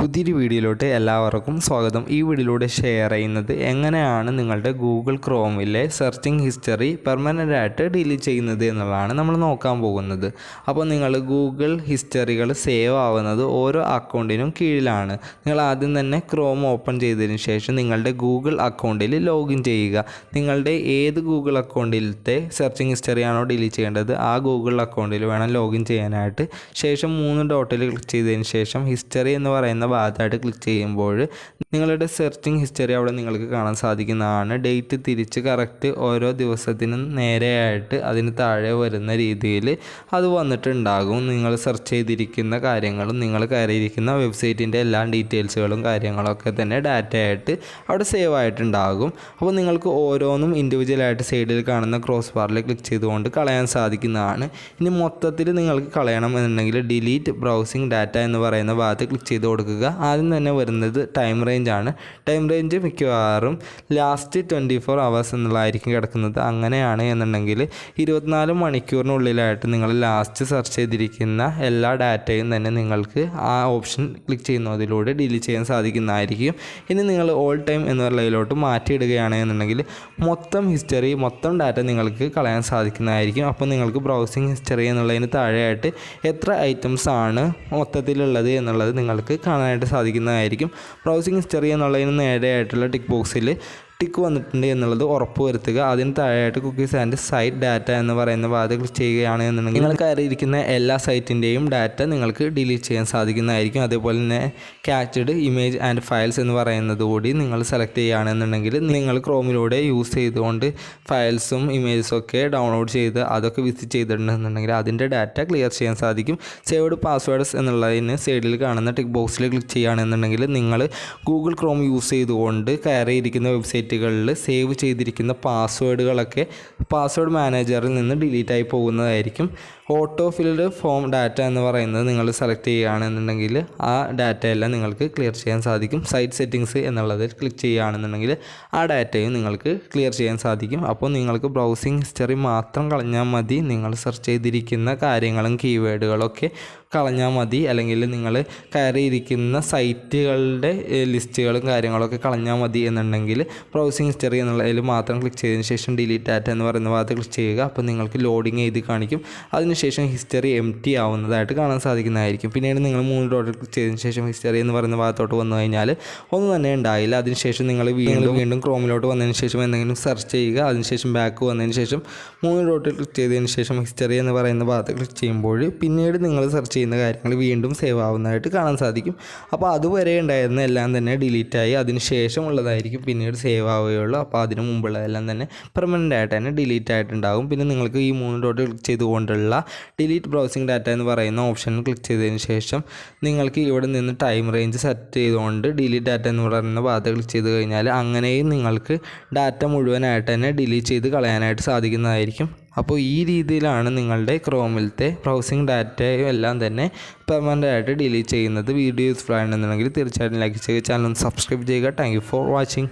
പുതിയൊരു വീഡിയോയിലോട്ട് എല്ലാവർക്കും സ്വാഗതം. ഈ വീഡിയോയിലൂടെ ഷെയർ ചെയ്യുന്നത് എങ്ങനെയാണ് നിങ്ങളുടെ ഗൂഗിൾ ക്രോമിലെ സെർച്ചിങ് ഹിസ്റ്ററി പെർമനൻ്റ് ആയിട്ട് ഡിലീറ്റ് ചെയ്യുന്നത് എന്നുള്ളതാണ് നമ്മൾ നോക്കാൻ പോകുന്നത്. അപ്പോൾ നിങ്ങൾ ഗൂഗിൾ ഹിസ്റ്ററികൾ സേവ് ആവുന്നത് ഓരോ അക്കൗണ്ടിനും കീഴിലാണ്. നിങ്ങൾ ആദ്യം തന്നെ ക്രോം ഓപ്പൺ ചെയ്തതിന് ശേഷം നിങ്ങളുടെ ഗൂഗിൾ അക്കൗണ്ടിൽ ലോഗിൻ ചെയ്യുക. നിങ്ങളുടെ ഏത് ഗൂഗിൾ അക്കൗണ്ടിലത്തെ സെർച്ചിങ് ഹിസ്റ്ററിയാണോ ഡിലീറ്റ് ചെയ്യേണ്ടത് ആ ഗൂഗിൾ അക്കൗണ്ടിൽ വേണം ലോഗിൻ ചെയ്യാനായിട്ട്. ശേഷം 3 ഡോട്ടിൽ ക്ലിക്ക് ചെയ്തതിന് ശേഷം ഹിസ്റ്ററി എന്ന് പറയുന്ന ഭാഗത്തായിട്ട് ക്ലിക്ക് ചെയ്യുമ്പോൾ നിങ്ങളുടെ സെർച്ചിങ് ഹിസ്റ്ററി അവിടെ നിങ്ങൾക്ക് കാണാൻ സാധിക്കുന്നതാണ്. ഡേറ്റ് തിരിച്ച് കറക്റ്റ് ഓരോ ദിവസത്തിനും നേരെയായിട്ട് അതിന് താഴെ വരുന്ന രീതിയിൽ അത് വന്നിട്ടുണ്ടാകും. നിങ്ങൾ സെർച്ച് ചെയ്തിരിക്കുന്ന കാര്യങ്ങളും നിങ്ങൾ കയറിയിരിക്കുന്ന വെബ്സൈറ്റിൻ്റെ എല്ലാ ഡീറ്റെയിൽസുകളും കാര്യങ്ങളൊക്കെ തന്നെ ഡാറ്റയായിട്ട് അവിടെ സേവ് ആയിട്ടുണ്ടാകും. അപ്പോൾ നിങ്ങൾക്ക് ഓരോന്നും ഇൻഡിവിജ്വലായിട്ട് സൈഡിൽ കാണുന്ന ക്രോസ് ബാറിൽ ക്ലിക്ക് ചെയ്തുകൊണ്ട് കളയാൻ സാധിക്കുന്നതാണ്. ഇനി മൊത്തത്തിൽ നിങ്ങൾക്ക് കളയണം എന്നുണ്ടെങ്കിൽ ഡിലീറ്റ് ബ്രൗസിംഗ് ഡാറ്റ എന്ന് പറയുന്ന ഭാഗത്ത് ക്ലിക്ക് ചെയ്ത് കൊടുക്കുക. ആദ്യം തന്നെ വരുന്നത് ടൈം റേഞ്ച് ആണ്. ടൈം റേഞ്ച് മിക്കവാറും ലാസ്റ്റ് 24 അവേഴ്സ് എന്നുള്ളതായിരിക്കും കിടക്കുന്നത്. അങ്ങനെയാണ് എന്നുണ്ടെങ്കിൽ 24 മണിക്കൂറിനുള്ളിലായിട്ട് നിങ്ങൾ ലാസ്റ്റ് സെർച്ച് ചെയ്തിരിക്കുന്ന എല്ലാ ഡാറ്റയും തന്നെ നിങ്ങൾക്ക് ആ ഓപ്ഷൻ ക്ലിക്ക് ചെയ്യുന്നതിലൂടെ ഡിലീറ്റ് ചെയ്യാൻ സാധിക്കുന്നതായിരിക്കും. ഇനി നിങ്ങൾ ഓൾ ടൈം എന്നുള്ളതിലോട്ട് മാറ്റിയിടുകയാണ് എന്നുണ്ടെങ്കിൽ മൊത്തം ഹിസ്റ്ററി മൊത്തം ഡാറ്റ നിങ്ങൾക്ക് കളയാൻ സാധിക്കുന്നതായിരിക്കും. അപ്പോൾ നിങ്ങൾക്ക് ബ്രൗസിംഗ് ഹിസ്റ്ററി എന്നുള്ളതിന് താഴെയായിട്ട് എത്ര ഐറ്റംസ് ആണ് മൊത്തത്തിലുള്ളത് എന്നുള്ളത് നിങ്ങൾക്ക് കാണാനായിട്ട് സാധിക്കുന്നതായിരിക്കും. ബ്രൗസിംഗ് ഹിസ്റ്ററി എന്നുള്ളതിന് നേരെയായിട്ടുള്ള ടിക്ക് ബോക്സിൽ ടിക്ക് വന്നിട്ടുണ്ട് എന്നുള്ളത് ഉറപ്പ് വരുത്തുക. അതിന് താഴെയായിട്ട് കുക്കീസ് ആൻഡ് സൈറ്റ് ഡാറ്റ എന്ന് പറയുന്ന ഭാഗത്ത് ക്ലിക്ക് ചെയ്യുകയാണ് എന്നുണ്ടെങ്കിൽ നിങ്ങൾ കയറിയിരിക്കുന്ന എല്ലാ സൈറ്റിൻ്റെയും ഡാറ്റ നിങ്ങൾക്ക് ഡിലീറ്റ് ചെയ്യാൻ സാധിക്കുന്നതായിരിക്കും. അതേപോലെ തന്നെ ക്യാച്ച്ഡ് ഇമേജ് ആൻഡ് ഫയൽസ് എന്ന് പറയുന്നത് കൂടി നിങ്ങൾ സെലക്ട് ചെയ്യുകയാണെന്നുണ്ടെങ്കിൽ നിങ്ങൾ ക്രോമിലൂടെ യൂസ് ചെയ്തുകൊണ്ട് ഫയൽസും ഇമേജസും ഒക്കെ ഡൗൺലോഡ് ചെയ്ത് അതൊക്കെ വിസിറ്റ് ചെയ്തിട്ടുണ്ടെന്നുണ്ടെങ്കിൽ അതിൻ്റെ ഡാറ്റ ക്ലിയർ ചെയ്യാൻ സാധിക്കും. സേവ്ഡ് പാസ്വേഡ്സ് എന്നുള്ളതിന് സൈഡിൽ കാണുന്ന ടിക്ക് ബോക്സിൽ ക്ലിക്ക് ചെയ്യുകയാണെന്നുണ്ടെങ്കിൽ നിങ്ങൾ ഗൂഗിൾ ക്രോം യൂസ് ചെയ്തുകൊണ്ട് കയറിയിരിക്കുന്ന വെബ്സൈറ്റുകളിൽ സേവ് ചെയ്തിരിക്കുന്ന പാസ്വേഡുകളൊക്കെ പാസ്വേഡ് മാനേജറിൽ നിന്ന് ഡിലീറ്റ് ആയി പോകുന്നതായിരിക്കും. ഓട്ടോ ഫിൽഡ് ഫോം ഡാറ്റ എന്ന് പറയുന്നത് നിങ്ങൾ സെലക്ട് ചെയ്യുകയാണെന്നുണ്ടെങ്കിൽ ആ ഡാറ്റയെല്ലാം നിങ്ങൾക്ക് ക്ലിയർ ചെയ്യാൻ സാധിക്കും. സൈറ്റ് സെറ്റിങ്സ് എന്നുള്ളതിൽ ക്ലിക്ക് ചെയ്യുകയാണെന്നുണ്ടെങ്കിൽ ആ ഡാറ്റയും നിങ്ങൾക്ക് ക്ലിയർ ചെയ്യാൻ സാധിക്കും. അപ്പോൾ നിങ്ങൾക്ക് ബ്രൗസിംഗ് ഹിസ്റ്ററി മാത്രം കളഞ്ഞാൽ മതി. നിങ്ങൾ സെർച്ച് ചെയ്തിരിക്കുന്ന കാര്യങ്ങളും കീവേഡുകളൊക്കെ കളഞ്ഞാൽ മതി. അല്ലെങ്കിൽ നിങ്ങൾ കയറിയിരിക്കുന്ന സൈറ്റുകളുടെ ലിസ്റ്റുകളും കാര്യങ്ങളൊക്കെ കളഞ്ഞാൽ മതി എന്നുണ്ടെങ്കിൽ ബ്രൗസിംഗ് ഹിസ്റ്ററി എന്നുള്ളതിൽ മാത്രം ക്ലിക്ക് ചെയ്തതിന് ശേഷം ഡിലീറ്റ് ഡാറ്റ എന്ന് പറയുന്ന ഭാഗത്ത് ക്ലിക്ക് ചെയ്യുക. അപ്പോൾ നിങ്ങൾക്ക് ലോഡിങ് ചെയ്ത് കാണിക്കും. അതിനുശേഷം ഹിസ്റ്ററി എംപ്റ്റി ആവുന്നതായിട്ട് കാണാൻ സാധിക്കുന്നതായിരിക്കും. പിന്നീട് നിങ്ങൾ 3 ഡോട്ടിൽ ക്ലിക്ക് ചെയ്തതിന് ശേഷം ഹിസ്റ്ററി എന്ന് പറയുന്ന ഭാഗത്തോട്ട് വന്നു കഴിഞ്ഞാൽ ഒന്നും തന്നെ ഉണ്ടായില്ല. അതിനുശേഷം നിങ്ങൾ വീണ്ടും ക്രോമിലോട്ട് വന്നതിന് ശേഷം എന്തെങ്കിലും സെർച്ച് ചെയ്യുക. അതിനുശേഷം ബാക്ക് വന്നതിന് ശേഷം 3 ഡോട്ടിൽ ക്ലിക്ക് ചെയ്തതിന് ശേഷം ഹിസ്റ്ററി എന്ന് പറയുന്ന ഭാഗത്ത് ക്ലിക്ക് ചെയ്യുമ്പോൾ പിന്നീട് നിങ്ങൾ സെർച്ച് ചെയ്യുന്ന കാര്യങ്ങൾ വീണ്ടും സേവ് ആവുന്നതായിട്ട് കാണാൻ സാധിക്കും. അപ്പോൾ അതുവരെ ഉണ്ടായിരുന്ന എല്ലാം തന്നെ ഡിലീറ്റായി അതിന് ശേഷം ഉള്ളതായിരിക്കും പിന്നീട് സേവ് ആവുകയുള്ളൂ. അപ്പോൾ അതിന് മുമ്പുള്ളതെല്ലാം തന്നെ പെർമനൻ്റ് ആയിട്ട് തന്നെ ഡിലീറ്റ് ആയിട്ടുണ്ടാകും. പിന്നെ നിങ്ങൾക്ക് ഈ 3 ഡോട്ട് ക്ലിക്ക് ചെയ്തുകൊണ്ടുള്ള ഡിലീറ്റ് ബ്രൗസിംഗ് ഡാറ്റ എന്ന് പറയുന്ന ഓപ്ഷനിൽ ക്ലിക്ക് ചെയ്തതിന് ശേഷം നിങ്ങൾക്ക് ഇവിടെ നിന്ന് ടൈം റേഞ്ച് സെറ്റ് ചെയ്തുകൊണ്ട് ഡിലീറ്റ് ഡാറ്റ എന്ന് പറയുന്ന ഭാഗത്ത് ക്ലിക്ക് ചെയ്ത് കഴിഞ്ഞാൽ അങ്ങനെയും നിങ്ങൾക്ക് ഡാറ്റ മുഴുവനായിട്ട് തന്നെ ഡിലീറ്റ് ചെയ്ത് കളയാനായിട്ട് സാധിക്കുന്നതായിരിക്കും. അപ്പോൾ ഈ രീതിയിലാണ് നിങ്ങളുടെ ക്രോമിലത്തെ ബ്രൗസിംഗ് ഡാറ്റയും എല്ലാം തന്നെ പെർമനൻ്റ് ആയിട്ട് ഡിലീറ്റ് ചെയ്യുന്നത്. വീഡിയോ യൂസ്ഫുൾ ആണെന്നുണ്ടെങ്കിൽ തീർച്ചയായിട്ടും ലൈക്ക് ചെയ്യുക, ചാനൽ ഒന്ന് സബ്സ്ക്രൈബ് ചെയ്യുക. Thank you for watching.